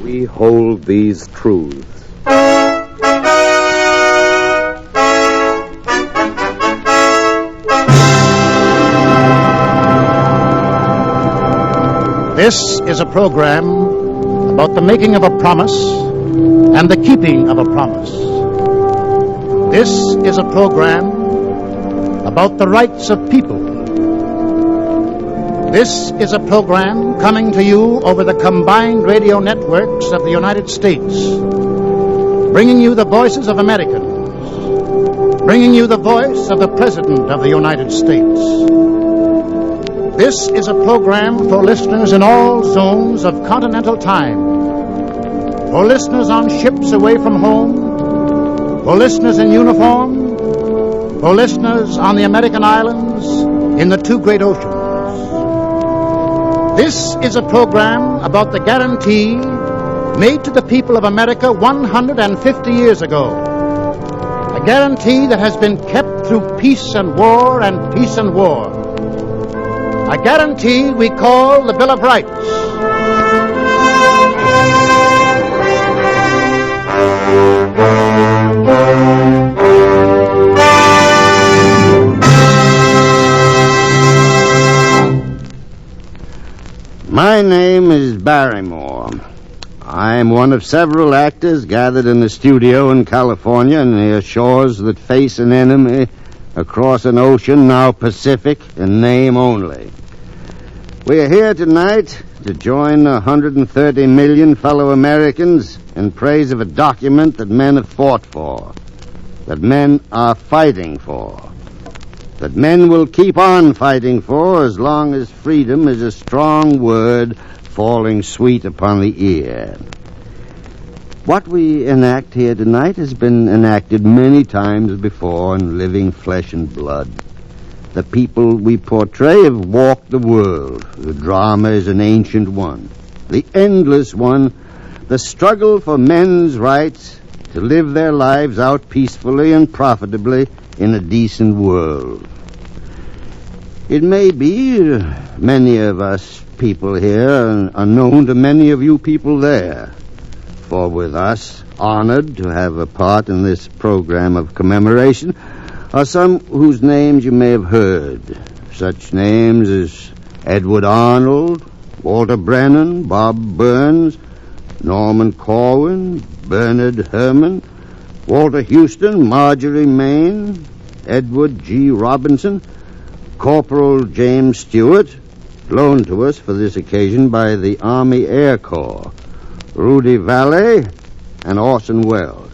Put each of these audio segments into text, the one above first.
We hold these truths. This is a program about the making of a promise and the keeping of a promise. This is a program about the rights of people. This is a program coming to you over the combined radio networks of the United States, bringing you the voices of Americans, bringing you the voice of the President of the United States. This is a program for listeners in all zones of continental time, for listeners on ships away from home, for listeners in uniform, for listeners on the American islands in the two great oceans. This is a program about the guarantee made to the people of America 150 years ago, a guarantee that has been kept through peace and war and peace and war. A guarantee we call the Bill of Rights. My name is Barrymore. I'm one of several actors gathered in the studio in California near shores that face an enemy across an ocean now Pacific in name only. We are here tonight to join 130 million fellow Americans in praise of a document that men have fought for, that men are fighting for, that men will keep on fighting for as long as freedom is a strong word falling sweet upon the ear. What we enact here tonight has been enacted many times before in living flesh and blood. The people we portray have walked the world. The drama is an ancient one, the endless one, the struggle for men's rights to live their lives out peacefully and profitably in a decent world. It may be many of us people here are known to many of you people there, for with us, honored to have a part in this program of commemoration, are some whose names you may have heard. Such names as Edward Arnold, Walter Brennan, Bob Burns, Norman Corwin, Bernard Herrmann, Walter Houston, Marjorie Main, Edward G. Robinson, Corporal James Stewart, loaned to us for this occasion by the Army Air Corps, Rudy Vallee, and Orson Welles.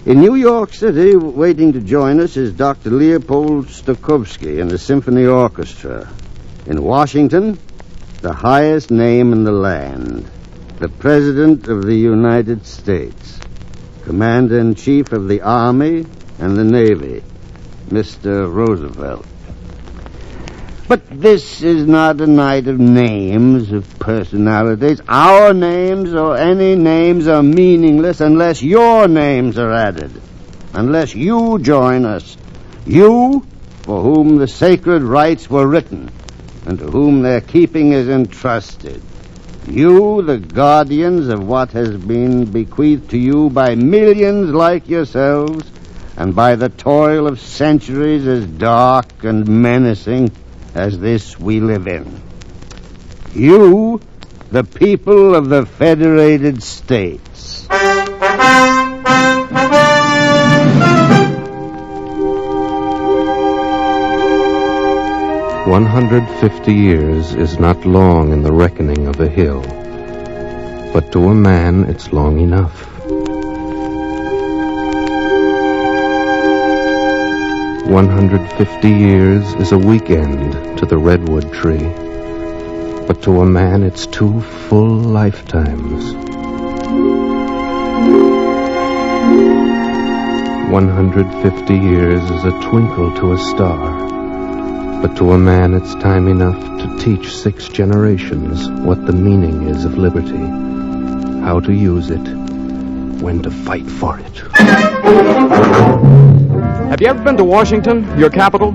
In New York City, waiting to join us is Dr. Leopold Stokowski and the Symphony Orchestra. In Washington, the highest name in the land, the President of the United States, Commander-in-Chief of the Army and the Navy, Mr. Roosevelt. But this is not a night of names, of personalities. Our names or any names are meaningless unless your names are added, unless you join us. You, for whom the sacred rights were written, and to whom their keeping is entrusted. You, the guardians of what has been bequeathed to you by millions like yourselves, and by the toil of centuries as dark and menacing as this we live in. You, the people of the Federated States. 150 years is not long in the reckoning of a hill, but to a man it's long enough. 150 years is a weekend to the redwood tree, but to a man it's 2 full lifetimes. 150 years is a twinkle to a star, but to a man it's time enough to teach 6 generations what the meaning is of liberty, how to use it, when to fight for it. Have you ever been to Washington, your capital?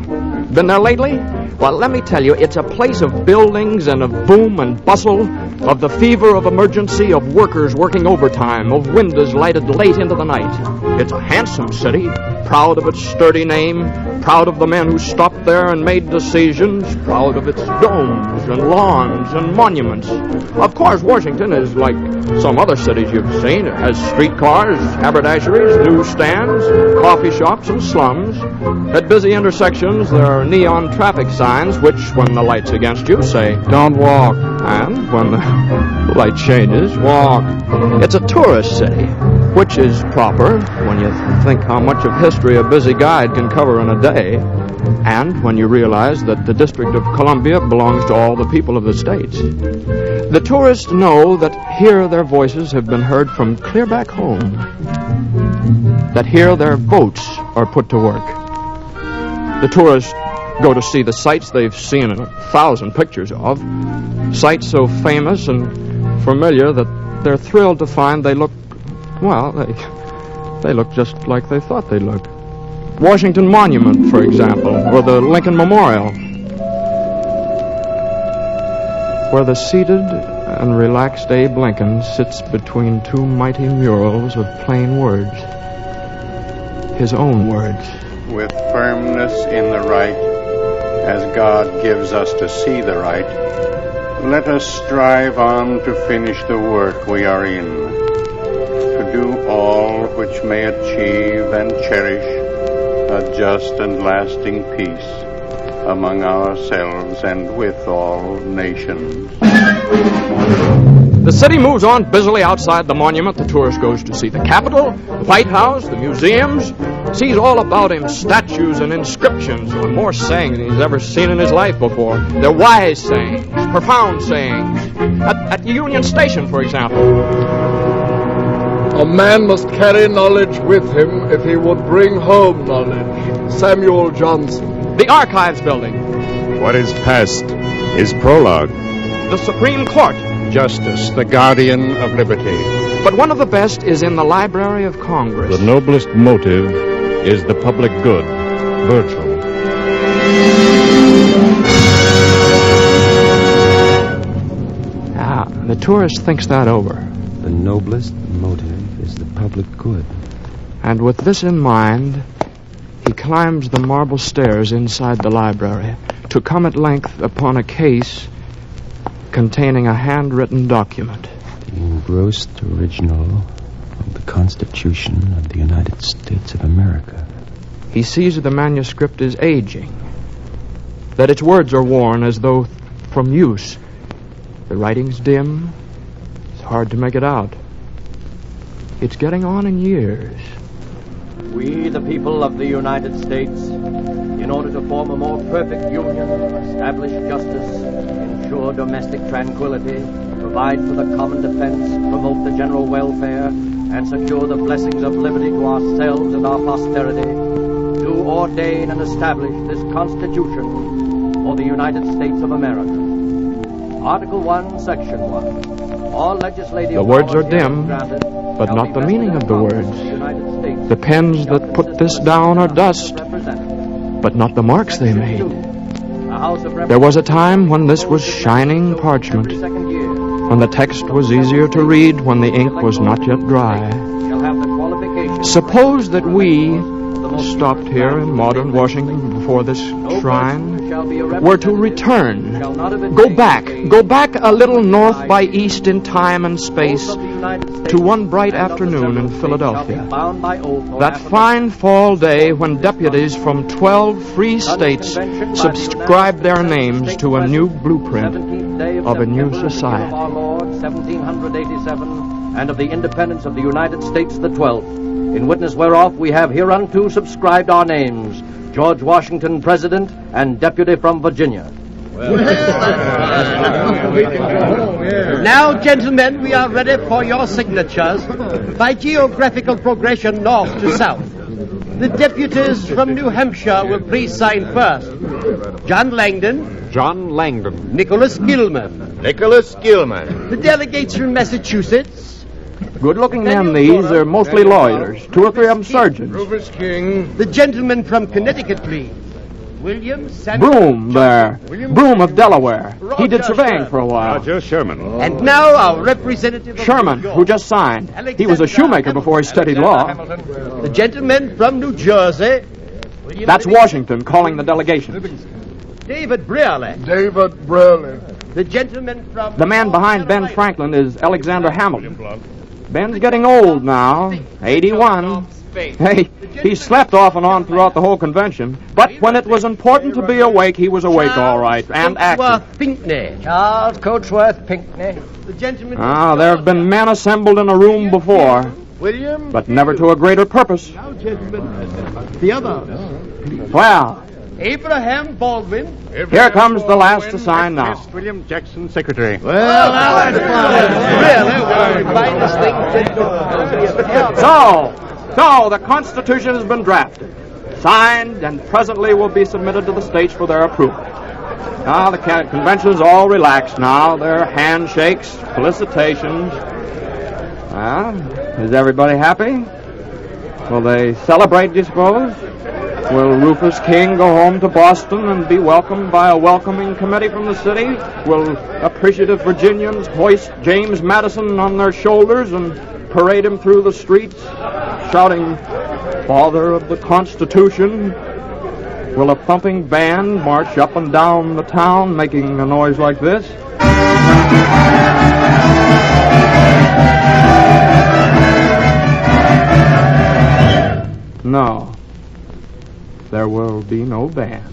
Been there lately? Well, let me tell you, it's a place of buildings and of boom and bustle, of the fever of emergency, of workers working overtime, of windows lighted late into the night. It's a handsome city, proud of its sturdy name, proud of the men who stopped there and made decisions, proud of its domes and lawns and monuments. Of course, Washington is like some other cities you've seen. It has streetcars, haberdasheries, newsstands, coffee shops, and slums. At busy intersections, there are neon traffic signs which, when the light's against you, say, "Don't walk." And when the light changes, walk. It's a tourist city, which is proper when you think how much of history a busy guide can cover in a day, and when you realize that the District of Columbia belongs to all the people of the states. The tourists know that here their voices have been heard from clear back home, that here their votes are put to work. The tourists go to see the sights they've seen in 1,000 pictures of, sights so famous and familiar that they're thrilled to find they look, well, they look just like they thought they looked. Washington Monument, for example, or the Lincoln Memorial, where the seated and relaxed Abe Lincoln sits between two mighty murals of plain words, his own words. With firmness in the right, as God gives us to see the right, let us strive on to finish the work we are in, to do all which may achieve and cherish a just and lasting peace among ourselves and with all nations. The city moves on busily outside the monument. The tourist goes to see the Capitol, the White House, the museums, sees all about him statues and inscriptions, and more sayings than he's ever seen in his life before. They're wise sayings, profound sayings. At the Union Station, for example. A man must carry knowledge with him if he would bring home knowledge. Samuel Johnson. The Archives Building. What is past is prologue. The Supreme Court. Justice, the guardian of liberty. But one of the best is in the Library of Congress. The noblest motive is the public good. Virgil. The tourist thinks that over. The noblest motive is the public good. And with this in mind, he climbs the marble stairs inside the library to come at length upon a case containing a handwritten document. The engrossed original of the Constitution of the United States of America. He sees the manuscript is aging, that its words are worn as though from use. The writing's dim. It's hard to make it out. It's getting on in years. We, the people of the United States, in order to form a more perfect union, establish justice, ensure domestic tranquility, provide for the common defense, promote the general welfare, and secure the blessings of liberty to ourselves and our posterity, do ordain and establish this Constitution for the United States of America. Article 1, Section 1. All legislative... The words are dim, but not the meaning of the words. The pens that put this down are dust, but not the marks they made. There was a time when this was shining parchment, when the text was easier to read, when the ink was not yet dry. Suppose that we, stopped here in modern Washington before this shrine, were to return, go back a little north by east in time and space to one bright afternoon in Philadelphia. That fine fall day when deputies from 12 free states subscribed their names to a new blueprint of a new society. 1787, and of the independence of the United States the 12th, in witness whereof we have hereunto subscribed our names, George Washington, President, and Deputy from Virginia. Now, gentlemen, we are ready for your signatures by geographical progression north to south. The deputies from New Hampshire will please sign first. John Langdon. John Langdon. Nicholas Gilman. Nicholas Gilman. The delegates from Massachusetts. Good-looking men, these. They're mostly lawyers. 2 or 3 of them surgeons. Rufus King. The gentleman from Connecticut, please. William Samuel Broome there. Broome of Delaware. He did surveying for a while. Roger Sherman. And now our representative of Sherman, New York, who just signed. He was a shoemaker before he studied law. the gentleman from New Jersey. William That's Washington calling the delegation. David Brearley. David Brearley. The gentleman from... The man behind Ben Franklin is Alexander Hamilton. Ben's getting old now, 81. Hey, he slept off and on throughout the whole convention, but when it was important to be awake, he was awake all right, and active. Pinckney. Charles Coatsworth Pinckney. The gentleman... There have been men assembled in a room before, William... but never to a greater purpose. Now, gentlemen, the other. Well, Abraham Baldwin. here comes the last to sign now. William Jackson, Secretary. Well, now that's fine. So, the Constitution has been drafted, signed, and presently will be submitted to the states for their approval. Now, the convention's all relaxed now. There are handshakes, felicitations. Is everybody happy? Will they celebrate, do you suppose? Will Rufus King go home to Boston and be welcomed by a welcoming committee from the city? Will appreciative Virginians hoist James Madison on their shoulders and parade him through the streets, shouting, "Father of the Constitution"? Will a thumping band march up and down the town making a noise like this? No. There will be no band.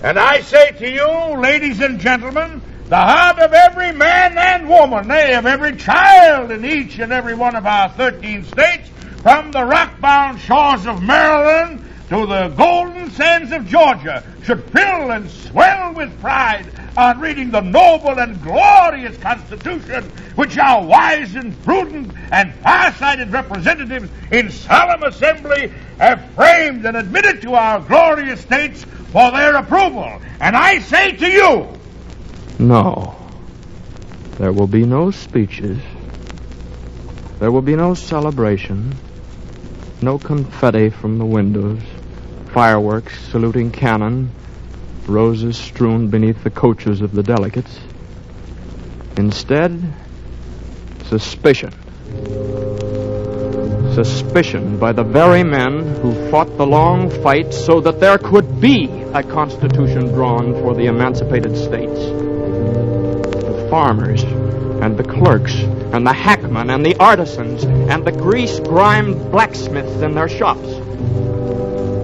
And I say to you, ladies and gentlemen, the heart of every man and woman, nay, of every child in each and every one of our 13 states, from the rock-bound shores of Maryland to the golden sands of Georgia, should fill and swell with pride on reading the noble and glorious Constitution which our wise and prudent and far-sighted representatives in solemn assembly have framed and admitted to our glorious states for their approval. And I say to you... No. There will be no speeches. There will be no celebration. No confetti from the windows. Fireworks saluting cannon. Roses strewn beneath the coaches of the delegates. Instead, suspicion. Suspicion by the very men who fought the long fight so that there could be a constitution drawn for the emancipated states. The farmers and the clerks and the hackmen and the artisans and the grease-grimed blacksmiths in their shops.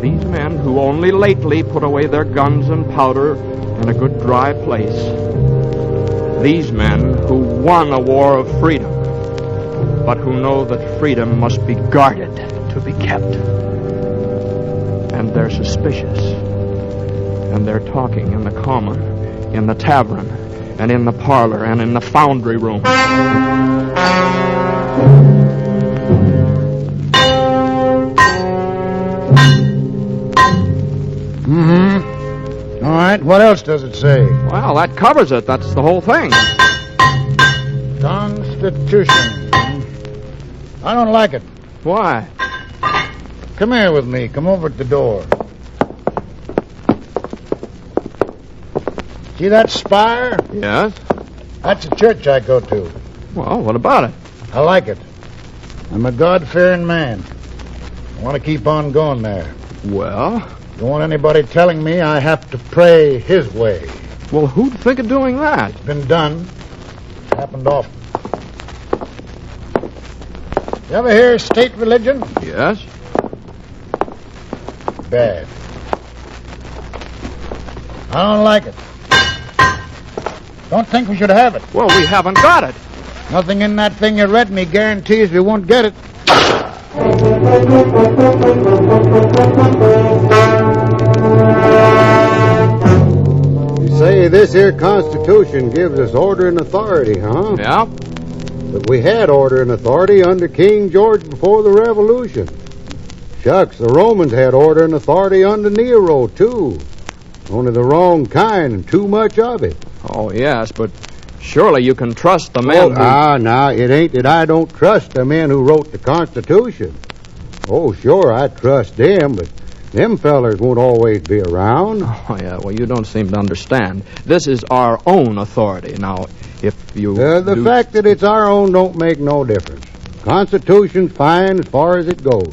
These men who only lately put away their guns and powder in a good dry place. These men who won a war of freedom, but who know that freedom must be guarded to be kept. And they're suspicious. And they're talking in the common, in the tavern, and in the parlor, and in the foundry room. All right, what else does it say? Well, that covers it. That's the whole thing. Constitution. I don't like it. Why? Come here with me. Come over at the door. See that spire? Yes? That's a church I go to. Well, what about it? I like it. I'm a God-fearing man. I want to keep on going there. Well? Don't want anybody telling me I have to pray his way. Well, who'd think of doing that? It's been done. It's happened often. You ever hear state religion? Yes. Bad. I don't like it. Don't think we should have it. Well, we haven't got it. Nothing in that thing you read me guarantees we won't get it. You say this here Constitution gives us order and authority, huh? Yeah. But we had order and authority under King George before the Revolution. Shucks, the Romans had order and authority under Nero, too. Only the wrong kind and too much of it. Oh, yes, but surely you can trust the men who... Now, it ain't that I don't trust the men who wrote the Constitution. Oh, sure, I trust them, but them fellers won't always be around. Oh, yeah, well, you don't seem to understand. This is our own authority. Now, if you... The fact that it's our own don't make no difference. Constitution's fine as far as it goes.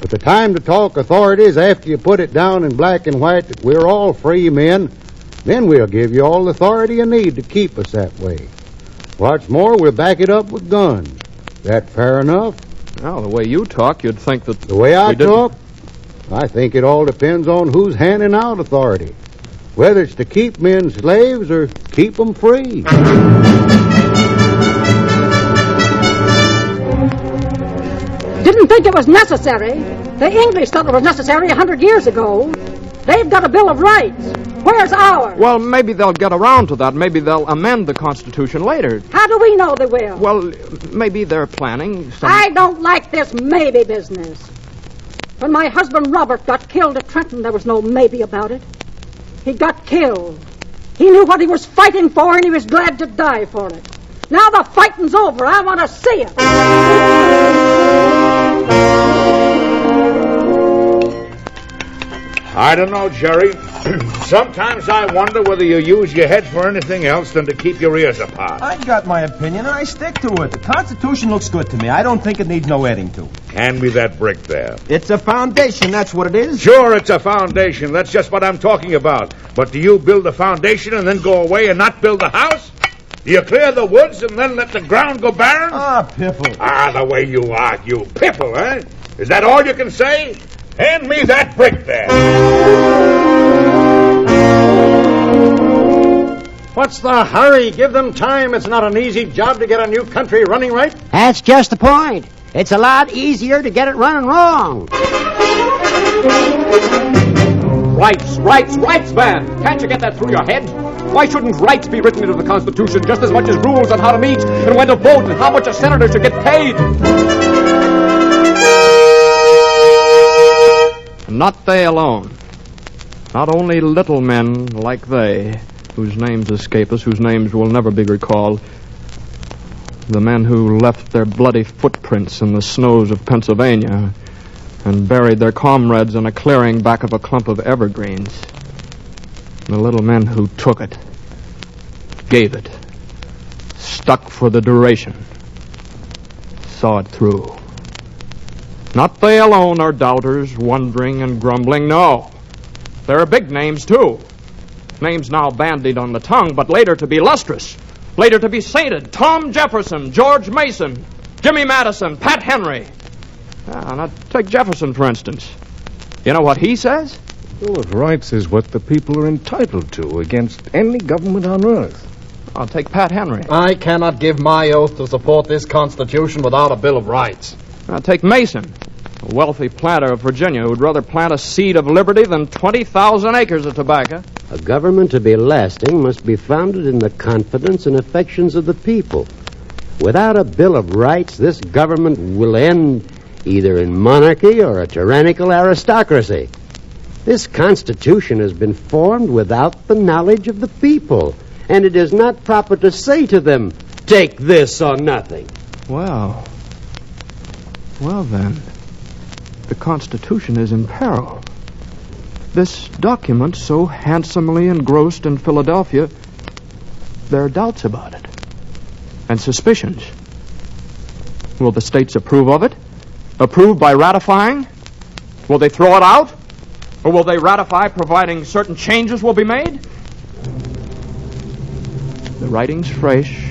But the time to talk authority is after you put it down in black and white that we're all free men. Then we'll give you all the authority you need to keep us that way. What's more, we'll back it up with guns. That fair enough? Well, the way you talk, you'd think that... The way I talk? I think it all depends on who's handing out authority. Whether it's to keep men slaves or keep them free. Didn't think it was necessary. The English thought it was necessary 100 years ago. They've got a Bill of Rights. Where's ours? Well, maybe they'll get around to that. Maybe they'll amend the Constitution later. How do we know they will? Well, maybe they're planning some... I don't like this maybe business. When my husband Robert got killed at Trenton, there was no maybe about it. He got killed. He knew what he was fighting for, and he was glad to die for it. Now the fighting's over. I want to see it. I don't know, Jerry. Sometimes I wonder whether you use your head for anything else than to keep your ears apart. I got my opinion, and I stick to it. The Constitution looks good to me. I don't think it needs no adding to. Hand me that brick there. It's a foundation, that's what it is. Sure, it's a foundation. That's just what I'm talking about. But do you build a foundation and then go away and not build a house? Do you clear the woods and then let the ground go barren? Ah, piffle. Ah, the way you argue. Piffle, eh? Is that all you can say? Hand me that brick there. What's the hurry? Give them time. It's not an easy job to get a new country running right. That's just the point. It's a lot easier to get it running wrong. Rights, man! Can't you get that through your head? Why shouldn't rights be written into the Constitution just as much as rules on how to meet and when to vote and how much a senator should get paid? Not they alone. Not only little men like they, whose names escape us, whose names will never be recalled. The men who left their bloody footprints in the snows of Pennsylvania and buried their comrades in a clearing back of a clump of evergreens. The little men who took it, gave it, stuck for the duration, saw it through. Not they alone are doubters, wondering and grumbling. No, there are big names, too. Names now bandied on the tongue, but later to be lustrous, later to be sainted. Tom Jefferson, George Mason, Jimmy Madison, Pat Henry. Now take Jefferson, for instance. You know what he says? Bill of Rights is what the people are entitled to against any government on earth. I'll take Pat Henry. I cannot give my oath to support this Constitution without a Bill of Rights. I'll take Mason, a wealthy planter of Virginia who'd rather plant a seed of liberty than 20,000 acres of tobacco. A government to be lasting must be founded in the confidence and affections of the people. Without a Bill of Rights, this government will end either in monarchy or a tyrannical aristocracy. This Constitution has been formed without the knowledge of the people, and it is not proper to say to them, take this or nothing. Well then, the Constitution is in peril. This document, so handsomely engrossed in Philadelphia, there are doubts about it, and suspicions. Will the states approve of it? Approve by ratifying? Will they throw it out? Or will they ratify providing certain changes will be made? The writing's fresh,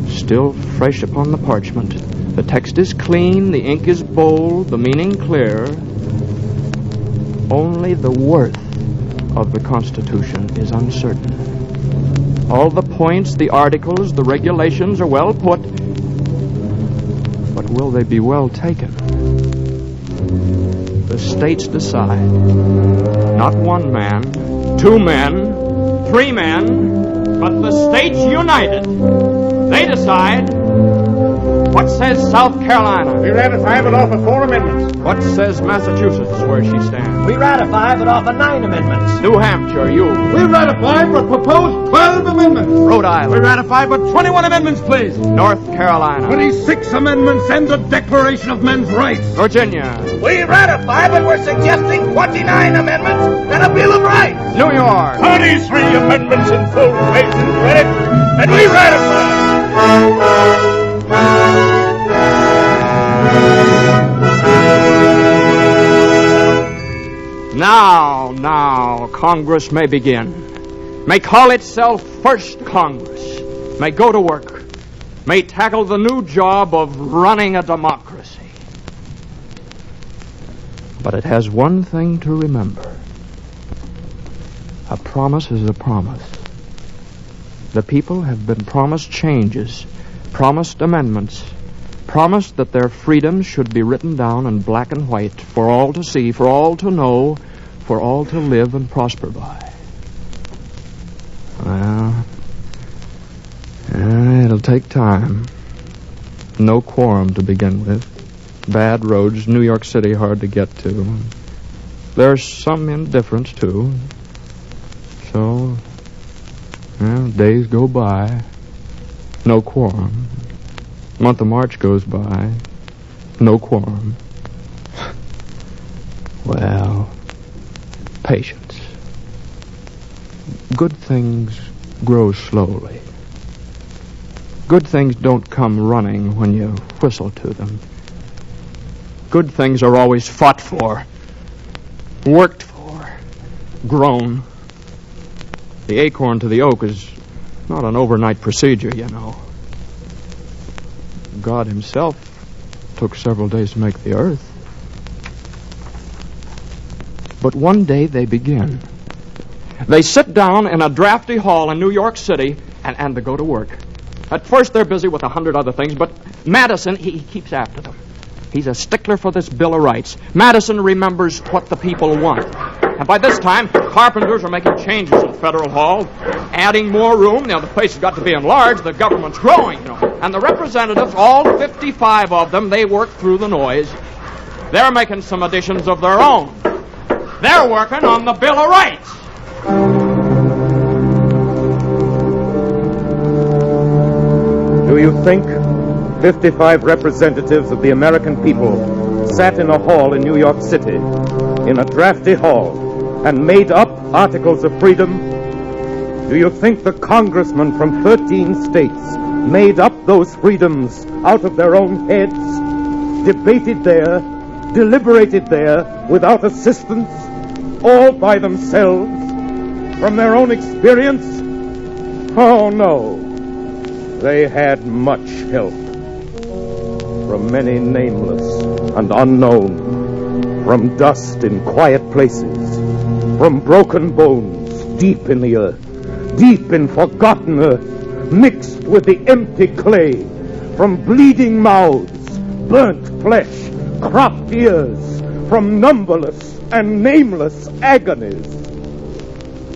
still fresh upon the parchment. The text is clean, the ink is bold, the meaning clear. Only the worth of the Constitution is uncertain. All the points, the articles, the regulations are well put, but will they be well taken? The states decide. Not one man, 2 men, 3 men, but the states united. They decide What says South Carolina? We ratify but offer 4 amendments. What says Massachusetts, where she stands? We ratify but offer 9 amendments. New Hampshire, you. We ratify but propose 12 amendments. Rhode Island. We ratify but 21 amendments, please. North Carolina. 26 amendments and the Declaration of Men's Rights. Virginia. We ratify, but we're suggesting 29 amendments and a Bill of Rights. New York. 33 amendments in full faith and credit, and we ratify. Now, Congress may begin. May call itself First Congress. May go to work. May tackle the new job of running a democracy. But it has one thing to remember. A promise is a promise. The people have been promised changes, promised amendments, promised that their freedoms should be written down in black and white for all to see, for all to know, for all to live and prosper by. Well, it'll take time. No quorum to begin with. Bad roads, New York City hard to get to. There's some indifference, too. So, days go by. No quorum. Month of March goes by. No quorum. Well, patience. Good things grow slowly. Good things don't come running when you whistle to them. Good things are always fought for, worked for, grown. The acorn to the oak is not an overnight procedure, you know. God himself took several days to make the earth. But one day they begin. They sit down in a drafty hall in New York City and they go to work. At first they're busy with 100 other things, but Madison, he keeps after them. He's a stickler for this Bill of Rights. Madison remembers what the people want. And by this time, carpenters are making changes in Federal Hall, adding more room. The place has got to be enlarged. The government's growing, And the representatives, all 55 of them, they work through the noise. They're making some additions of their own. They're working on the Bill of Rights. Do you think 55 representatives of the American people sat in a hall in New York City, in a drafty hall, and made up Articles of Freedom? Do you think the congressmen from 13 states made up those freedoms out of their own heads, debated there, deliberated there, without assistance, all by themselves, from their own experience? Oh, no. They had much help from many nameless and unknown, from dust in quiet places, from broken bones deep in the earth, deep in forgotten earth, mixed with the empty clay, from bleeding mouths, burnt flesh, cropped ears, from numberless and nameless agonies.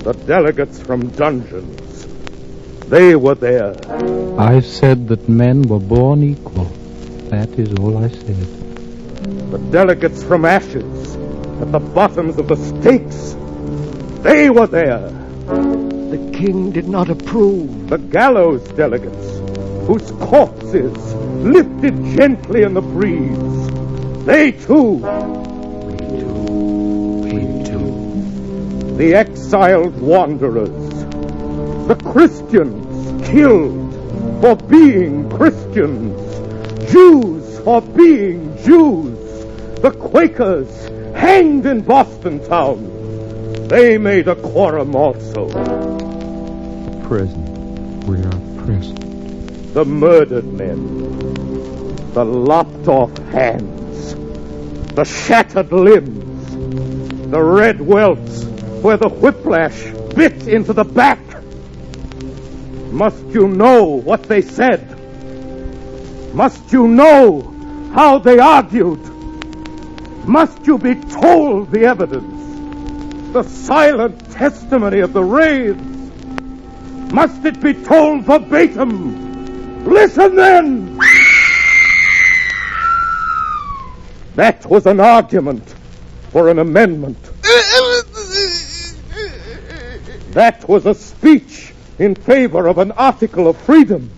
The delegates from dungeons, they were there. I said that men were born equal. That is all I said. The delegates from ashes, at the bottoms of the stakes, they were there. The king did not approve. The gallows delegates, whose corpses lifted gently in the breeze, they too. We too. The exiled wanderers, the Christians killed for being Christians, Jews for being Jews, the Quakers hanged in Boston town. They made a quorum also. Prison. We are present. The murdered men, the lopped off hands, the shattered limbs, the red welts where the whiplash bit into the back. Must you know what they said? Must you know how they argued? Must you be told the evidence, the silent testimony of the wraiths? Must it be told verbatim? Listen then! That was an argument for an amendment. That was a speech in favor of an article of freedom.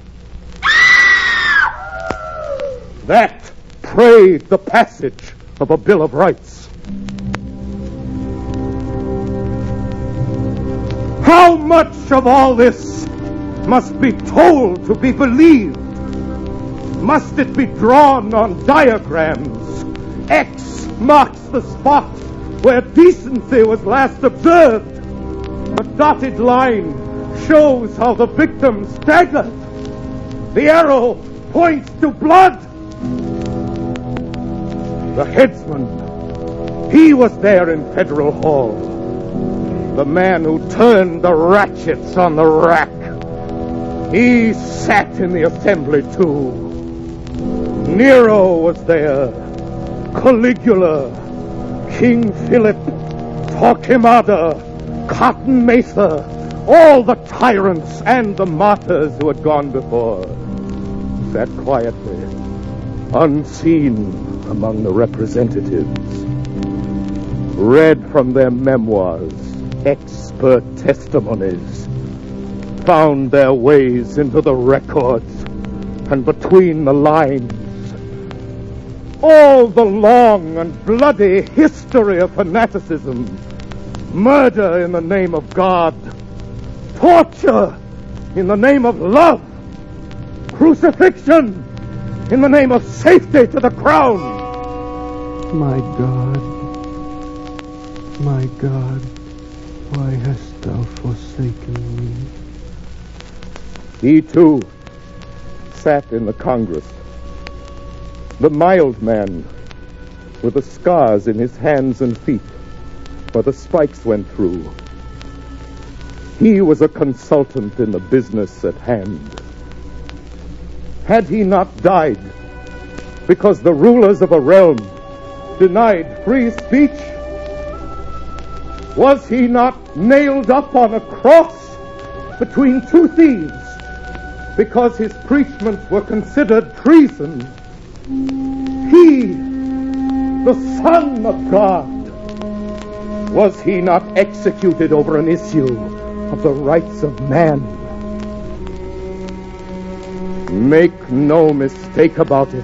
That prayed the passage of a Bill of Rights. How much of all this must be told to be believed? Must it be drawn on diagrams? X marks the spot where decency was last observed. A dotted line shows how the victim staggered. The arrow points to blood. The headsman, he was there in Federal Hall. The man who turned the ratchets on the rack, he sat in the assembly too. Nero was there, Caligula, King Philip, Torquemada, Cotton Mather, all the tyrants and the martyrs who had gone before, sat quietly, unseen among the representatives, read from their memoirs, expert testimonies, found their ways into the records and between the lines. All the long and bloody history of fanaticism, murder in the name of God, torture in the name of love, crucifixion in the name of safety to the crown. My God, why hast thou forsaken me? He, too, sat in the Congress. The mild man, with the scars in his hands and feet where the spikes went through. He was a consultant in the business at hand. Had he not died because the rulers of a realm denied free speech? Was he not nailed up on a cross between two thieves because his preachments were considered treason? He, the Son of God, was he not executed over an issue of the rights of man? Make no mistake about it.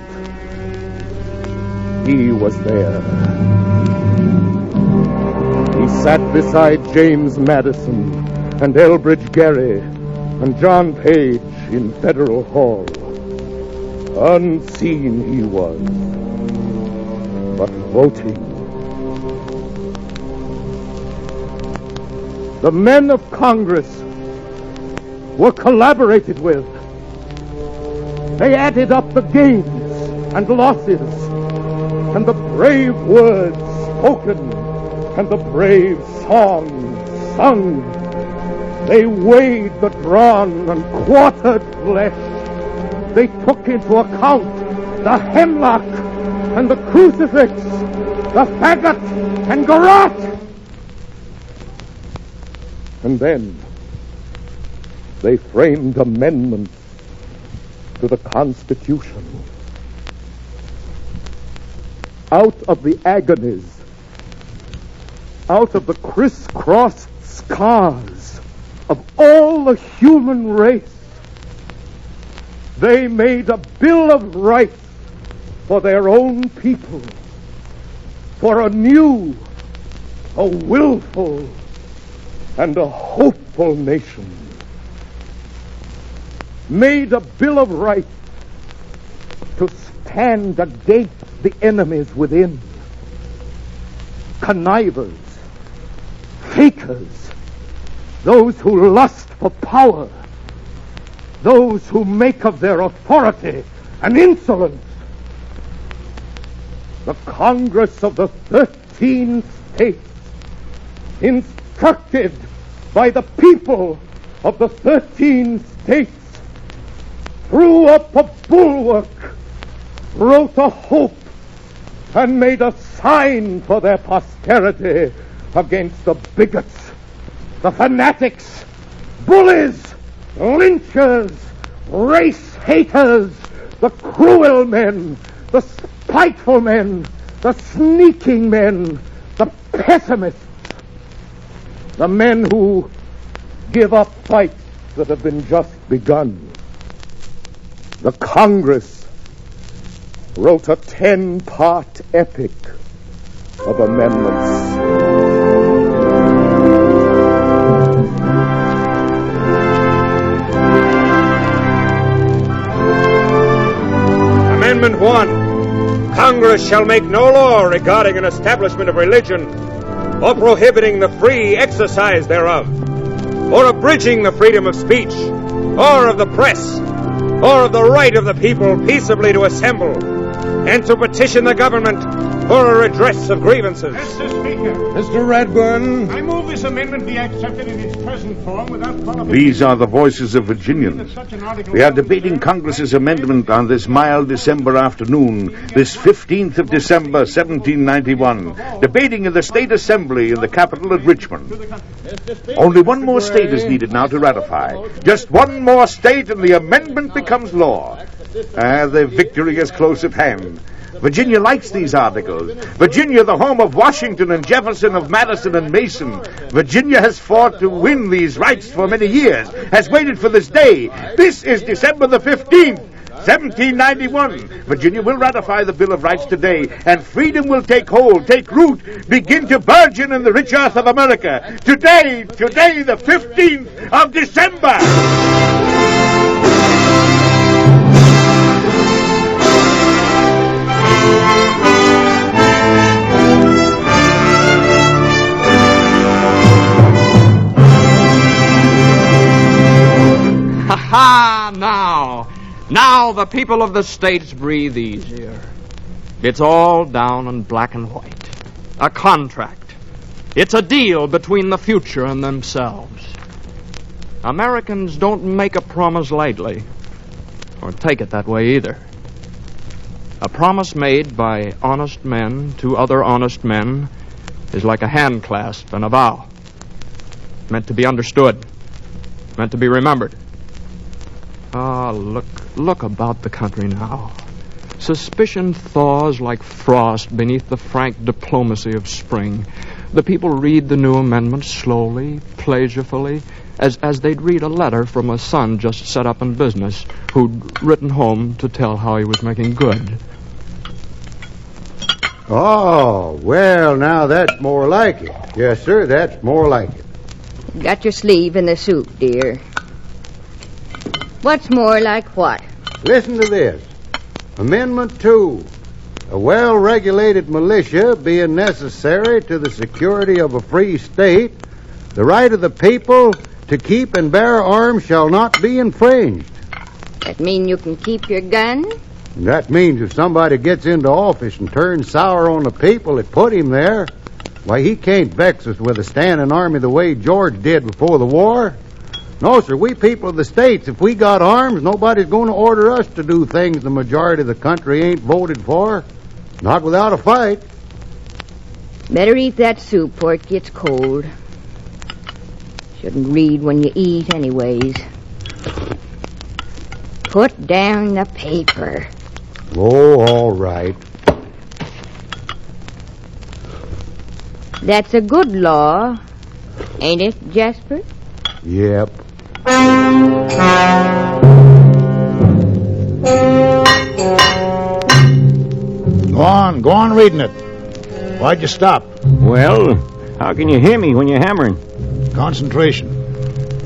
He was there. He sat beside James Madison and Elbridge Gerry and John Page in Federal Hall. Unseen he was, but voting. The men of Congress were collaborated with. They added up the gains and losses, and the brave words spoken, and the brave songs sung. They weighed the drawn and quartered flesh. They took into account the hemlock and the crucifix, the faggot and garrote. And then they framed amendments to the Constitution. Out of the agonies, out of the crisscrossed scars of all the human race, they made a Bill of Rights for their own people, for a new, a willful, and a hopeful nation. Made a Bill of Rights to stand against the enemies within. Connivers, fakers, those who lust for power, those who make of their authority an insolence. The Congress of the 13 states, instructed by the people of the 13 states, threw up a bulwark, wrote a hope, and made a sign for their posterity against the bigots, the fanatics, bullies, lynchers, race haters, the cruel men, the spiteful men, the sneaking men, the pessimists, the men who give up fights that have been just begun. The Congress wrote a 10-part epic of amendments. Amendment 1. Congress shall make no law regarding an establishment of religion, or prohibiting the free exercise thereof, or abridging the freedom of speech, or of the press, or of the right of the people peaceably to assemble, and to petition the government for a redress of grievances. Mr. Speaker. Mr. Radburn. I move this amendment be accepted in its present form without qualification. These are the voices of Virginians. We are debating Congress's amendment on this mild December afternoon, this 15th of December, 1791, debating in the State Assembly in the capital at Richmond. Only one more state is needed now to ratify. Just one more state and the amendment becomes law. The victory is close at hand. Virginia likes these articles. Virginia, the home of Washington and Jefferson, of Madison and Mason. Virginia has fought to win these rights for many years, has waited for this day. This is December the 15th, 1791. Virginia will ratify the Bill of Rights today, and freedom will take hold, take root, begin to burgeon in the rich earth of America. Today, the 15th of December. Ha! Now the people of the states breathe easier. It's all down in black and white. A contract. It's a deal between the future and themselves. Americans don't make a promise lightly, or take it that way either. A promise made by honest men to other honest men is like a hand clasp and a vow. Meant to be understood. Meant to be remembered. Look about the country now. Suspicion thaws like frost beneath the frank diplomacy of spring. The people read the new amendments slowly, pleasurefully, as they'd read a letter from a son just set up in business, who'd written home to tell how he was making good. Oh, well, now that's more like it. Yes, sir, that's more like it. Got your sleeve in the soup, dear. What's more like what? Listen to this. Amendment 2. A well-regulated militia being necessary to the security of a free state, the right of the people to keep and bear arms shall not be infringed. That mean you can keep your gun? And that means if somebody gets into office and turns sour on the people that put him there, why, he can't vex us with a standing army the way George did before the war. No, sir, we people of the states, if we got arms, nobody's going to order us to do things the majority of the country ain't voted for. Not without a fight. Better eat that soup before it gets cold. Shouldn't read when you eat anyways. Put down the paper. Oh, all right. That's a good law, ain't it, Jasper? Yep. Go on reading it. Why'd you stop? Well, how can you hear me when you're hammering? Concentration.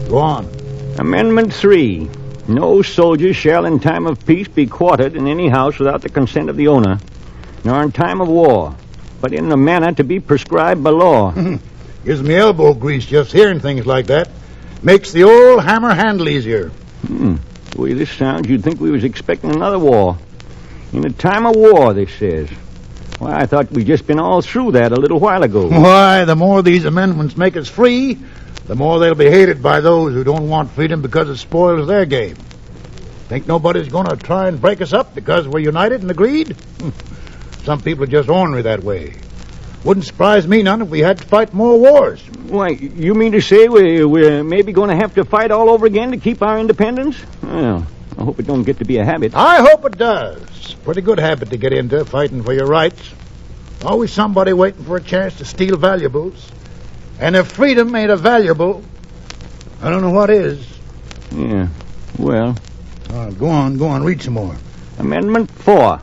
Go on. Amendment 3. No soldier shall in time of peace be quartered in any house without the consent of the owner, nor in time of war, but in a manner to be prescribed by law. Gives me elbow grease just hearing things like that. Makes the old hammer handle easier. The way this sounds, you'd think we was expecting another war. In a time of war, this says. Why, I thought we'd just been all through that a little while ago. Why, the more these amendments make us free, the more they'll be hated by those who don't want freedom because it spoils their game. Think nobody's going to try and break us up because we're united and agreed? Some people are just ornery that way. Wouldn't surprise me none if we had to fight more wars. Why, you mean to say we're maybe going to have to fight all over again to keep our independence? Well, I hope it don't get to be a habit. I hope it does. Pretty good habit to get into, fighting for your rights. Always somebody waiting for a chance to steal valuables. And if freedom ain't a valuable, I don't know what is. Yeah, well. Go on, read some more. Amendment 4.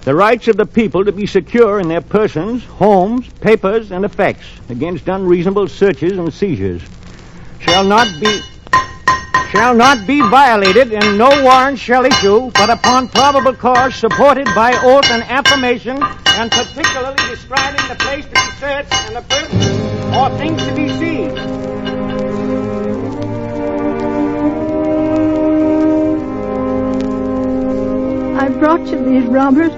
The rights of the people to be secure in their persons, homes, papers, and effects against unreasonable searches and seizures shall not be violated, and no warrant shall issue but upon probable cause supported by oath and affirmation, and particularly describing the place to be searched and the person or things to be seized. I brought you these, Robert.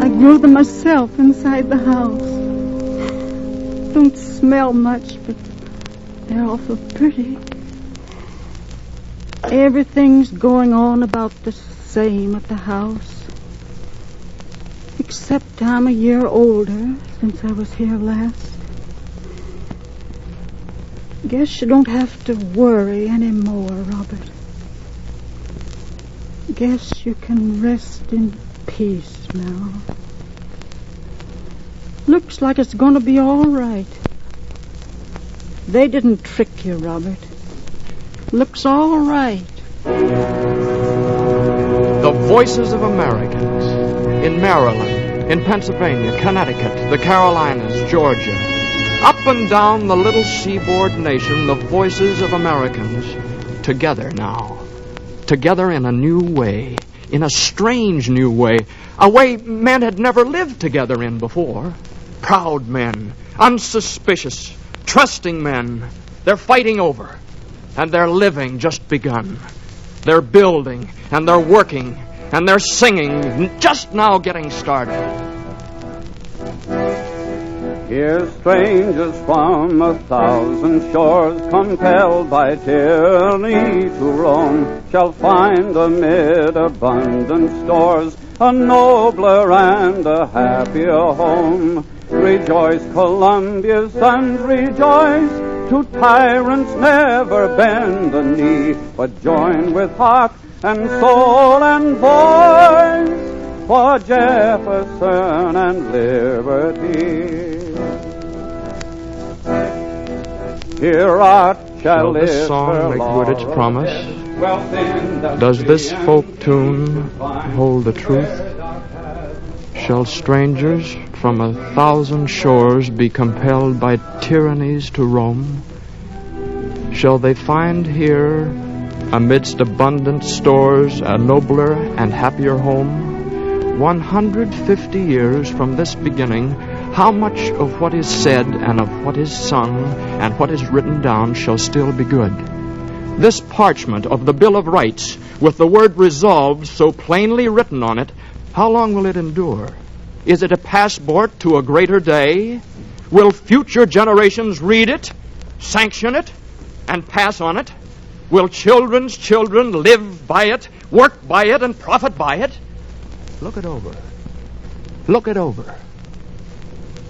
I grew them myself inside the house. Don't smell much, but they're awful pretty. Everything's going on about the same at the house. Except I'm a year older since I was here last. Guess you don't have to worry anymore, Robert. Guess you can rest in peace now. Looks like it's going to be all right. They didn't trick you, Robert. Looks all right. The voices of Americans in Maryland, in Pennsylvania, Connecticut, the Carolinas, Georgia. Up and down the little seaboard nation, the voices of Americans together now. Together in a new way, in a strange new way, a way men had never lived together in before. Proud men, unsuspicious, trusting men. They're fighting over, and they're living just begun. They're building, and they're working, and they're singing, just now getting started. Here strangers from 1,000 shores, compelled by tyranny to roam, shall find amid abundant stores a nobler and a happier home. Rejoice, Columbia's sons, rejoice. To tyrants never bend the knee, but join with heart and soul and voice for Jefferson and liberty. Here art shall live this song make good its promise? Does this folk tune hold the truth? Shall strangers from 1,000 shores be compelled by tyrannies to roam? Shall they find here, amidst abundant stores, a nobler and happier home? 150 years from this beginning, how much of what is said and of what is sung and what is written down shall still be good? This parchment of the Bill of Rights, with the word resolved so plainly written on it, how long will it endure? Is it a passport to a greater day? Will future generations read it, sanction it, and pass on it? Will children's children live by it, work by it, and profit by it? Look it over. Look it over.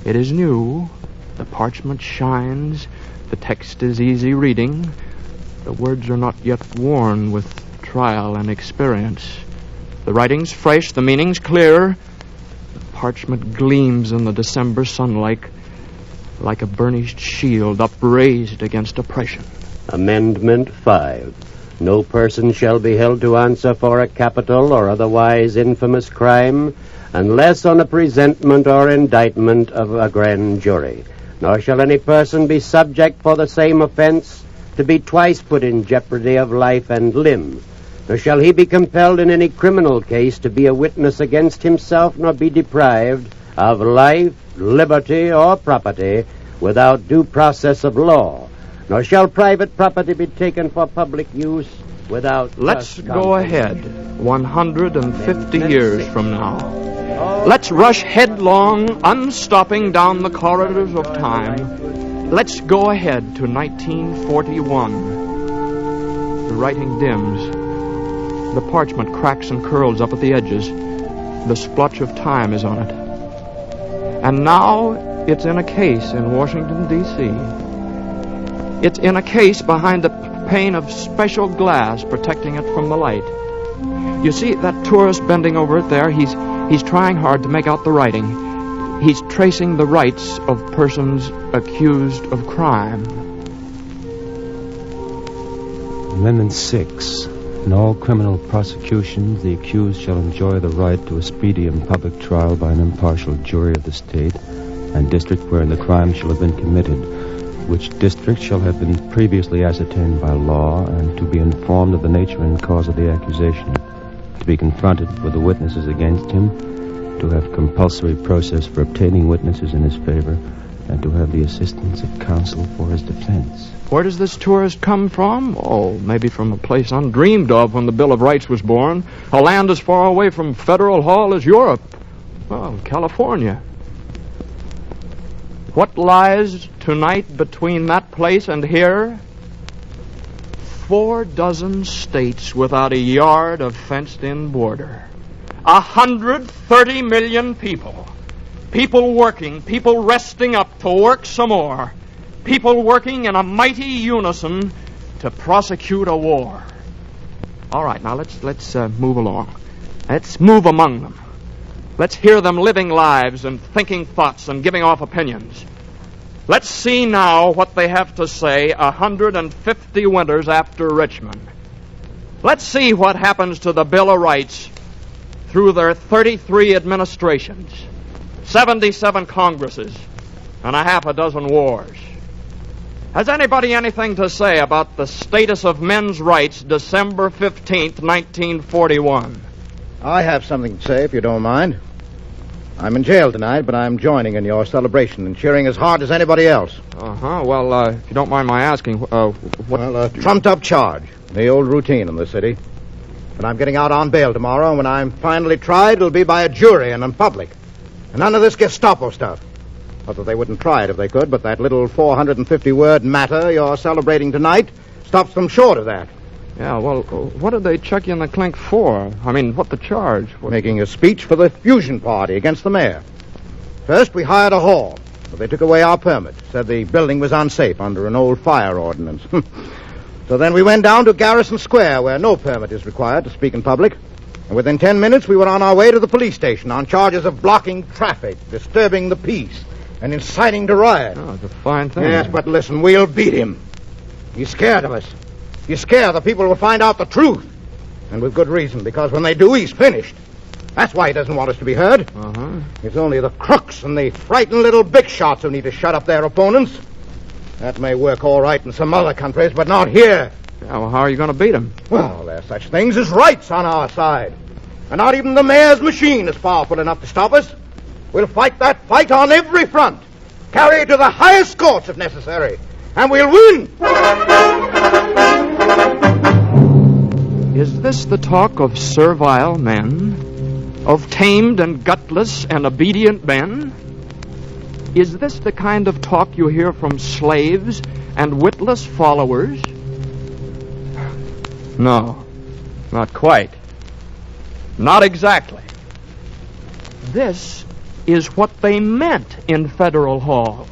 It is new. The parchment shines. The text is easy reading. The words are not yet worn with trial and experience. The writing's fresh, the meaning's clear. The parchment gleams in the December sunlight like a burnished shield upraised against oppression. Amendment 5. No person shall be held to answer for a capital or otherwise infamous crime unless on a presentment or indictment of a grand jury. Nor shall any person be subject for the same offense to be twice put in jeopardy of life and limb. Nor shall he be compelled in any criminal case to be a witness against himself, nor be deprived of life, liberty, or property without due process of law. Nor shall private property be taken for public use without... Let's go ahead 150 years from now. Let's rush headlong, unstopping down the corridors of time. Let's go ahead to 1941. The writing dims. The parchment cracks and curls up at the edges. The splotch of time is on it. And now it's in a case in Washington, D.C. It's in a case behind the pane of special glass protecting it from the light. You see that tourist bending over it there? He's He's trying hard to make out the writing. He's tracing the rights of persons accused of crime. Amendment 6. In all criminal prosecutions, the accused shall enjoy the right to a speedy and public trial by an impartial jury of the state and district wherein the crime shall have been committed, which district shall have been previously ascertained by law, and to be informed of the nature and cause of the accusation, to be confronted with the witnesses against him, to have compulsory process for obtaining witnesses in his favor, and to have the assistance of counsel for his defense. Where does this tourist come from? Oh, maybe from a place undreamed of when the Bill of Rights was born. A land as far away from Federal Hall as Europe. Well, California. What lies tonight between that place and here? 4 dozen states without a yard of fenced-in border. 130 million people. People working, people resting up to work some more. People working in a mighty unison to prosecute a war. All right, now let's move along. Let's move among them. Let's hear them living lives and thinking thoughts and giving off opinions. Let's see now what they have to say 150 winters after Richmond. Let's see what happens to the Bill of Rights through their 33 administrations, 77 Congresses, and a half a dozen wars. Has anybody anything to say about the status of men's rights December 15th, 1941? I have something to say, if you don't mind. I'm in jail tonight, but I'm joining in your celebration and cheering as hard as anybody else. Uh-huh. Well, if you don't mind my asking, what... Well, a trumped-up charge. The old routine in the city. But I'm getting out on bail tomorrow, and when I'm finally tried, it'll be by a jury and in public. And none of this Gestapo stuff. Not that they wouldn't try it if they could, but that little 450-word matter you're celebrating tonight stops them short of that. Yeah, well, what did they chuck you in the clink for? I mean, what the charge? Making a speech for the Fusion Party against the mayor. First, we hired a hall, but they took away our permit. Said the building was unsafe under an old fire ordinance. So then we went down to Garrison Square, where no permit is required to speak in public. And within 10 minutes, we were on our way to the police station on charges of blocking traffic, disturbing the peace, and inciting to riot. Oh, it's a fine thing. Yes, but listen, we'll beat him. He's scared of us. He's scared the people will find out the truth. And with good reason, because when they do, he's finished. That's why he doesn't want us to be heard. Uh-huh. It's only the crooks and the frightened little big shots who need to shut up their opponents. That may work all right in some other countries, but not here. Yeah, well, how are you going to beat him? Well, there's such things as rights on our side. And not even the mayor's machine is powerful enough to stop us. We'll fight that fight on every front. Carry it to the highest courts if necessary. And we'll win! Is this the talk of servile men? Of tamed and gutless and obedient men? Is this the kind of talk you hear from slaves and witless followers? No, not quite. Not exactly. This is what they meant in Federal Hall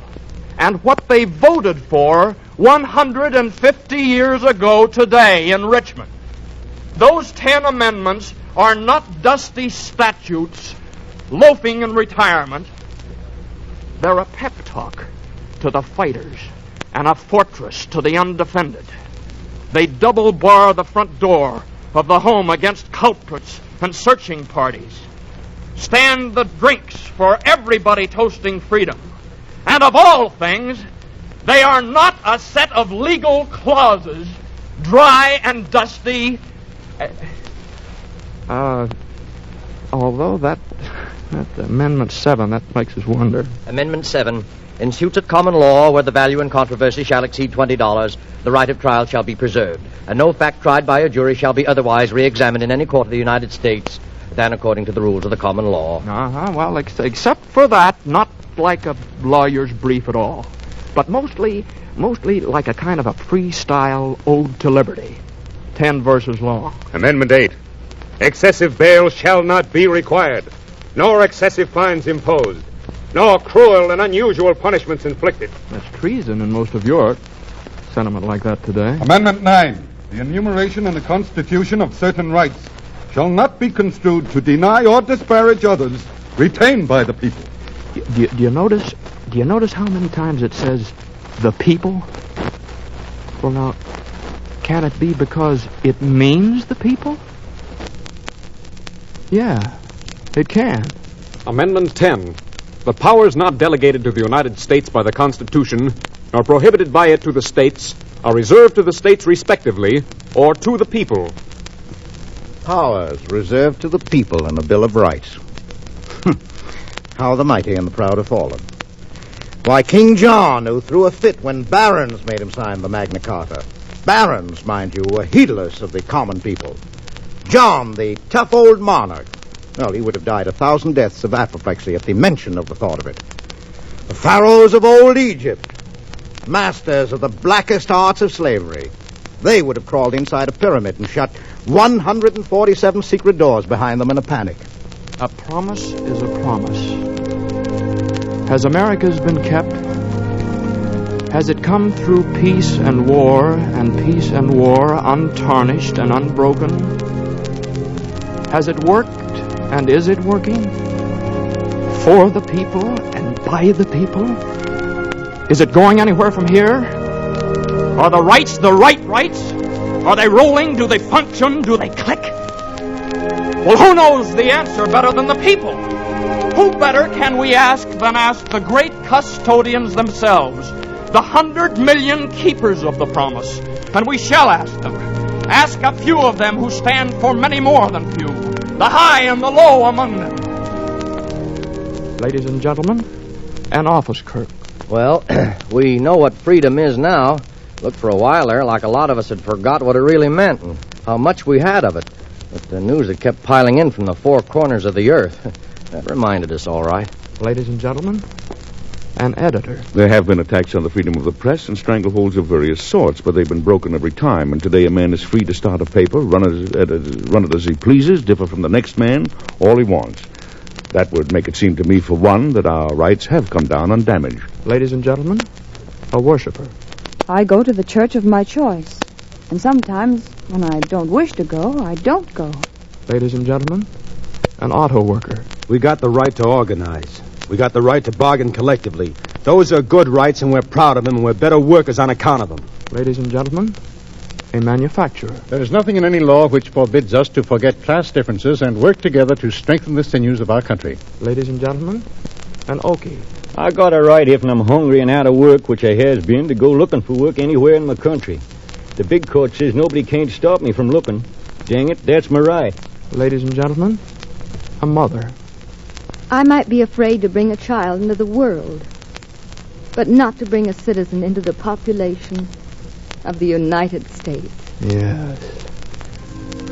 and what they voted for 150 years ago today in Richmond. Those 10 amendments are not dusty statutes loafing in retirement. They're a pep talk to the fighters and a fortress to the undefended. They double bar the front door of the home against culprits and searching parties. Stand the drinks for everybody toasting freedom. And of all things, they are not a set of legal clauses, dry and dusty. Although that Amendment 7, that makes us wonder. Amendment 7. In suits at common law where the value in controversy shall exceed $20, the right of trial shall be preserved, and no fact tried by a jury shall be otherwise re-examined in any court of the United States than according to the rules of the common law. Uh-huh. Well, except for that, not like a lawyer's brief at all, but mostly like a kind of a freestyle ode to liberty. 10 verses long. Amendment 8. Excessive bail shall not be required, nor excessive fines imposed, nor cruel and unusual punishments inflicted. That's treason in most of Europe. Sentiment like that today. Amendment 9. The enumeration in the Constitution of certain rights shall not be construed to deny or disparage others retained by the people. Do you notice how many times it says the people? Well, now, can it be because it means the people? Yeah, it can. Amendment 10. The powers not delegated to the United States by the Constitution, nor prohibited by it to the states, are reserved to the states respectively, or to the people. Powers reserved to the people in the Bill of Rights. How the mighty and the proud have fallen. Why, King John, who threw a fit when barons made him sign the Magna Carta. Barons, mind you, were heedless of the common people. John, the tough old monarch, well, he would have died 1,000 deaths of apoplexy at the mention of the thought of it. The pharaohs of old Egypt, masters of the blackest arts of slavery, they would have crawled inside a pyramid and shut 147 secret doors behind them in a panic. A promise is a promise. Has America's been kept? Has it come through peace and war untarnished and unbroken? Has it worked and is it working? For the people and by the people? Is it going anywhere from here? Are the rights the right rights? Are they rolling? Do they function? Do they click? Well, who knows the answer better than the people? Who better can we ask than ask the great custodians themselves, the 100 million keepers of the promise? And we shall ask them. Ask a few of them who stand for many more than few, the high and the low among them. Ladies and gentlemen, an office clerk. Well, we know what freedom is now. Looked for a while there like a lot of us had forgot what it really meant and how much we had of it. But the news that kept piling in from the four corners of the earth, that reminded us all right. Ladies and gentlemen, an editor. There have been attacks on the freedom of the press and strangleholds of various sorts, but they've been broken every time. And today a man is free to start a paper, run it as he pleases, differ from the next man, all he wants. That would make it seem to me, for one, that our rights have come down undamaged. Ladies and gentlemen, a worshiper. I go to the church of my choice. And sometimes, when I don't wish to go, I don't go. Ladies and gentlemen, an auto worker. We got the right to organize. We got the right to bargain collectively. Those are good rights, and we're proud of them, and we're better workers on account of them. Ladies and gentlemen, a manufacturer. There is nothing in any law which forbids us to forget class differences and work together to strengthen the sinews of our country. Ladies and gentlemen, an Okie. I got a right if I'm hungry and out of work, which I has been, to go looking for work anywhere in my country. The big court says nobody can't stop me from looking. Dang it, that's my right. Ladies and gentlemen, a mother. I might be afraid to bring a child into the world, but not to bring a citizen into the population of the United States. Yes.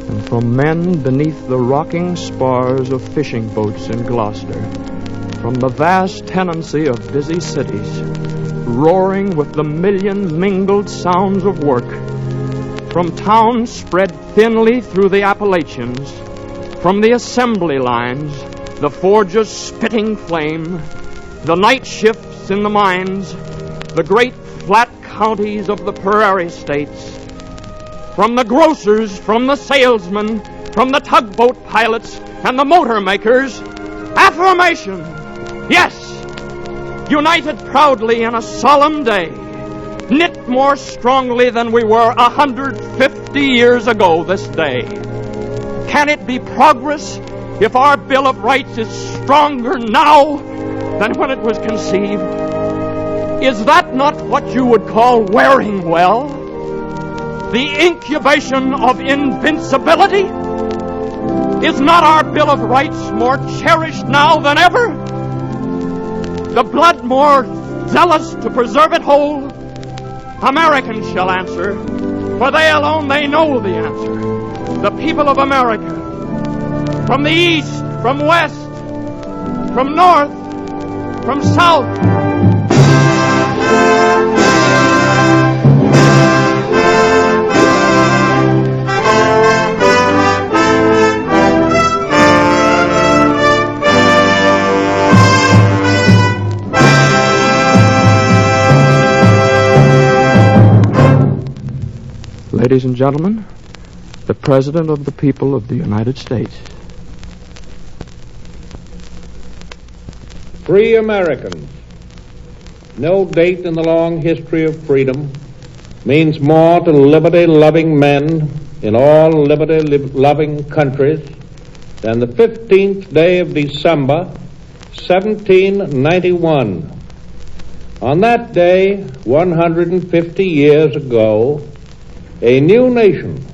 And from men beneath the rocking spars of fishing boats in Gloucester, from the vast tenancy of busy cities, roaring with the million mingled sounds of work, from towns spread thinly through the Appalachians, from the assembly lines, the forges spitting flame, the night shifts in the mines, the great flat counties of the prairie states, from the grocers, from the salesmen, from the tugboat pilots and the motor makers, affirmation! Yes! United proudly in a solemn day, knit more strongly than we were 150 years ago this day. Can it be progress if our Bill of Rights is stronger now than when it was conceived? Is that not what you would call wearing well? The incubation of invincibility? Is not our Bill of Rights more cherished now than ever? The blood more zealous to preserve it whole? Americans shall answer, for they alone, they know the answer. The people of America, from the east, from west, from north, from south. Ladies and gentlemen, the President of the people of the United States. Free Americans. No date in the long history of freedom means more to liberty-loving men in all liberty-loving countries than the 15th day of December, 1791. On that day, 150 years ago, a new nation,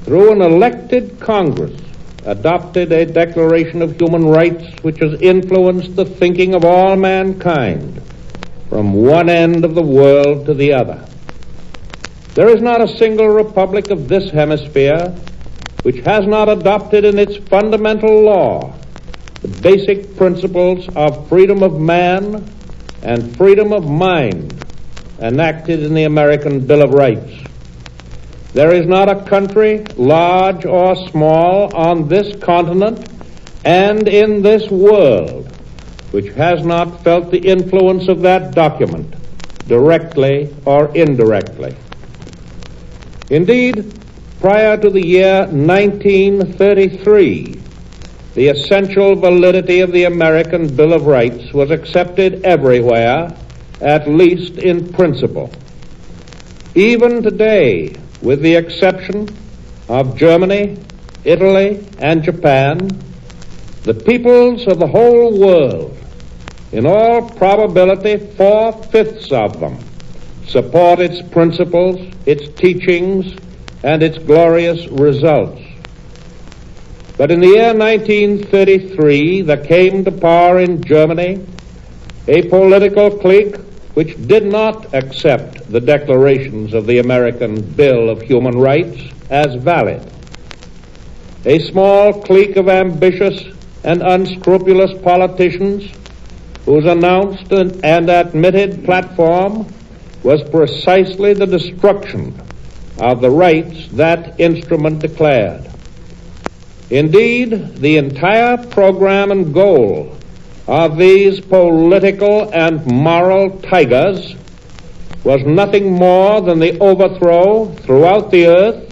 through an elected Congress, adopted a Declaration of Human Rights which has influenced the thinking of all mankind from one end of the world to the other. There is not a single republic of this hemisphere which has not adopted in its fundamental law the basic principles of freedom of man and freedom of mind enacted in the American Bill of Rights. There is not a country, large or small, on this continent and in this world which has not felt the influence of that document, directly or indirectly. Indeed, prior to the year 1933, the essential validity of the American Bill of Rights was accepted everywhere, at least in principle. Even today, with the exception of Germany, Italy, and Japan, the peoples of the whole world, in all probability 4/5 of them, support its principles, its teachings, and its glorious results. But in the year 1933, there came to power in Germany a political clique which did not accept the declarations of the American Bill of Human Rights as valid. A small clique of ambitious and unscrupulous politicians whose announced and admitted platform was precisely the destruction of the rights that instrument declared. Indeed, the entire program and goal of these political and moral tigers was nothing more than the overthrow throughout the earth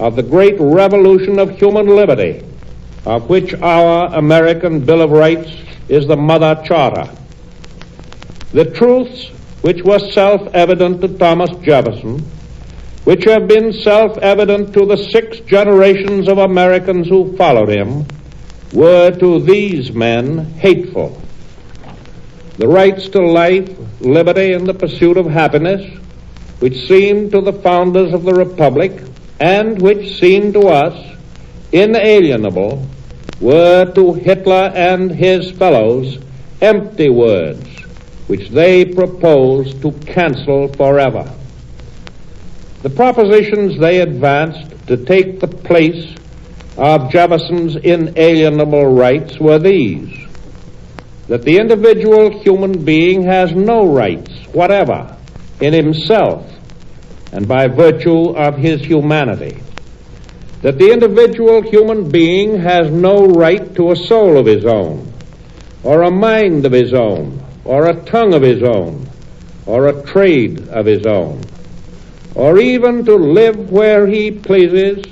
of the great revolution of human liberty, of which our American Bill of Rights is the mother charter. The truths which were self-evident to Thomas Jefferson, which have been self-evident to the 6 generations of Americans who followed him, were to these men hateful. The rights to life, liberty, and the pursuit of happiness, which seemed to the founders of the Republic, and which seemed to us inalienable, were to Hitler and his fellows empty words, which they proposed to cancel forever. The propositions they advanced to take the place of Jefferson's inalienable rights were these: that the individual human being has no rights whatever in himself and by virtue of his humanity, that the individual human being has no right to a soul of his own, or a mind of his own, or a tongue of his own, or a trade of his own, or even to live where he pleases,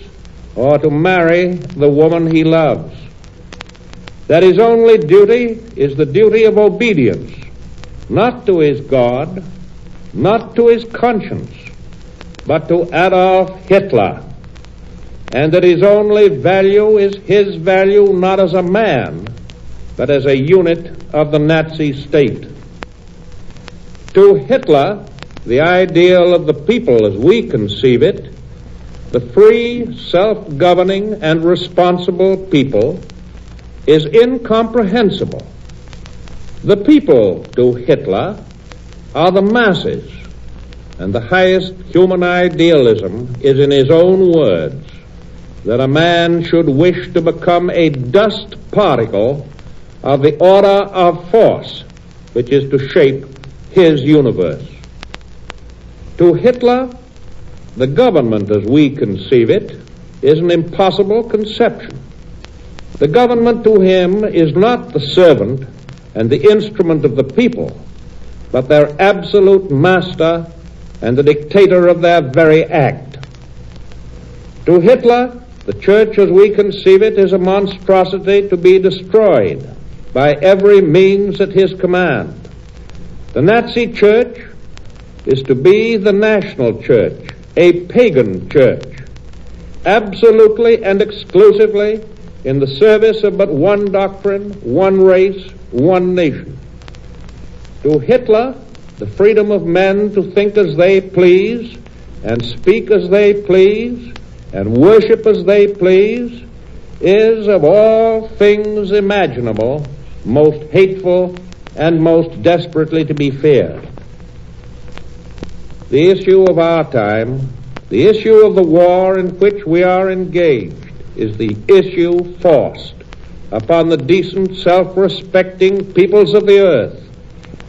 or to marry the woman he loves. That his only duty is the duty of obedience, not to his God, not to his conscience, but to Adolf Hitler, and that his only value is his value not as a man, but as a unit of the Nazi state. To Hitler, the ideal of the people as we conceive it, the free, self-governing, and responsible people, is incomprehensible. The people, to Hitler, are the masses, and the highest human idealism is, in his own words, that a man should wish to become a dust particle of the order of force which is to shape his universe. To Hitler, the government as we conceive it is an impossible conception. The government to him is not the servant and the instrument of the people, but their absolute master and the dictator of their very act. To Hitler, the church as we conceive it is a monstrosity to be destroyed by every means at his command. The Nazi church is to be the national church, a pagan church, absolutely and exclusively in the service of but one doctrine, one race, one nation. To Hitler, the freedom of men to think as they please, and speak as they please, and worship as they please, is of all things imaginable most hateful and most desperately to be feared. The issue of our time, the issue of the war in which we are engaged, is the issue forced upon the decent, self-respecting peoples of the earth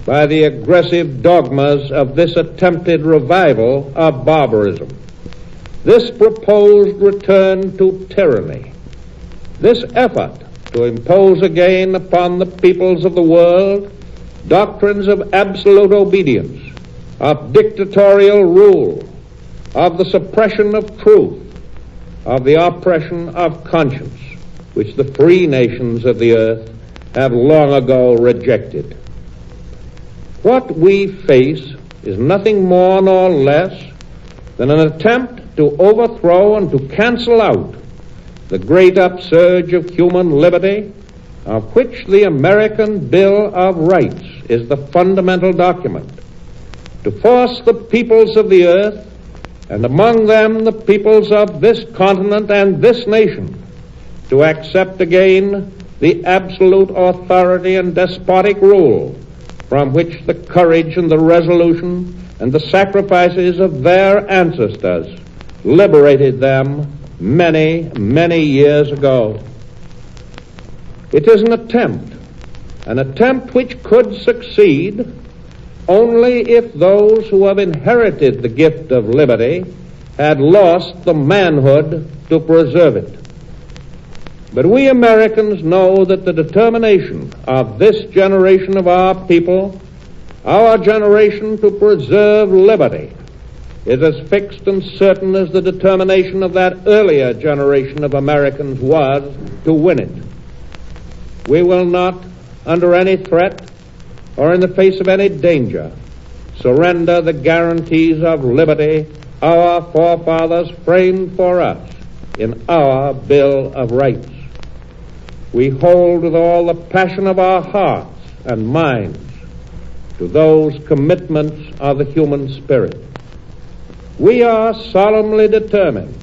by the aggressive dogmas of this attempted revival of barbarism, this proposed return to tyranny, this effort to impose again upon the peoples of the world doctrines of absolute obedience, of dictatorial rule, of the suppression of truth, of the oppression of conscience, which the free nations of the earth have long ago rejected. What we face is nothing more nor less than an attempt to overthrow and to cancel out the great upsurge of human liberty, of which the American Bill of Rights is the fundamental document, to force the peoples of the earth, and among them the peoples of this continent and this nation, to accept again the absolute authority and despotic rule from which the courage and the resolution and the sacrifices of their ancestors liberated them many, many years ago. It is an attempt which could succeed only if those who have inherited the gift of liberty had lost the manhood to preserve it. But we Americans know that the determination of this generation of our people, our generation to preserve liberty, is as fixed and certain as the determination of that earlier generation of Americans was to win it. We will not, under any threat or in the face of any danger, surrender the guarantees of liberty our forefathers framed for us in our Bill of Rights. We hold with all the passion of our hearts and minds to those commitments of the human spirit. We are solemnly determined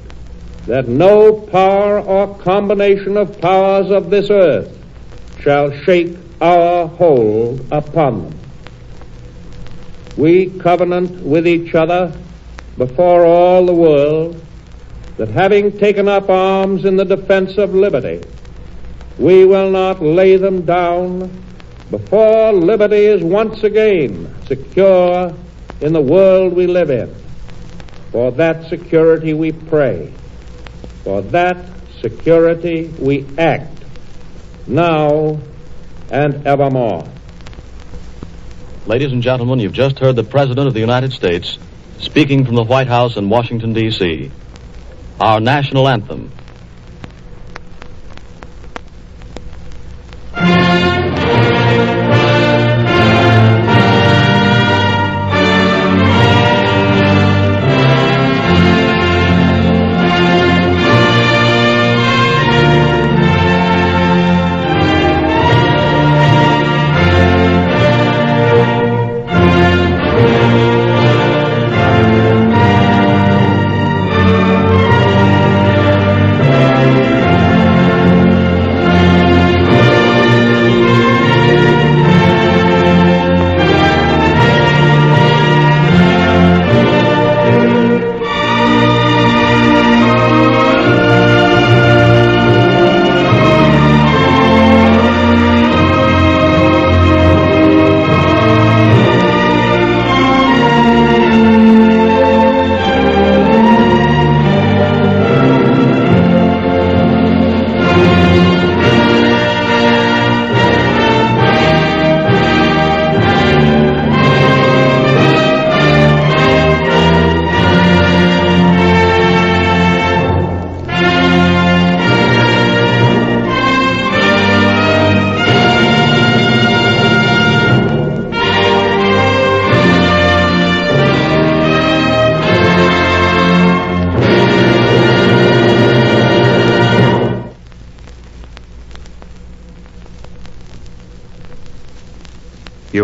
that no power or combination of powers of this earth shall shake our hold upon them. We covenant with each other before all the world that having taken up arms in the defense of liberty, we will not lay them down before liberty is once again secure in the world we live in. For that security we pray. For that security we act, now and evermore. Ladies and gentlemen, you've just heard the President of the United States speaking from the White House in Washington, D.C. Our national anthem.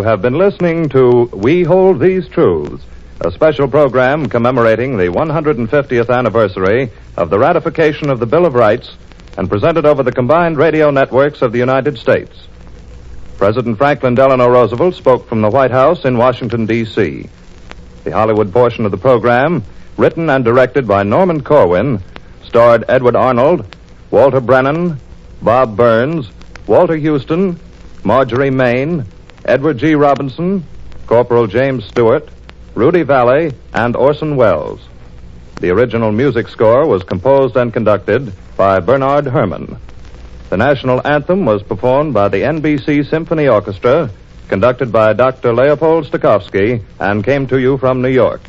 You have been listening to We Hold These Truths, a special program commemorating the 150th anniversary of the ratification of the Bill of Rights and presented over the combined radio networks of the United States. President Franklin Delano Roosevelt spoke from the White House in Washington, D.C. The Hollywood portion of the program, written and directed by Norman Corwin, starred Edward Arnold, Walter Brennan, Bob Burns, Walter Houston, Marjorie Main, Edward G. Robinson, Corporal James Stewart, Rudy Valley, and Orson Welles. The original music score was composed and conducted by Bernard Herrmann. The national anthem was performed by the NBC Symphony Orchestra, conducted by Dr. Leopold Stokowski, and came to you from New York.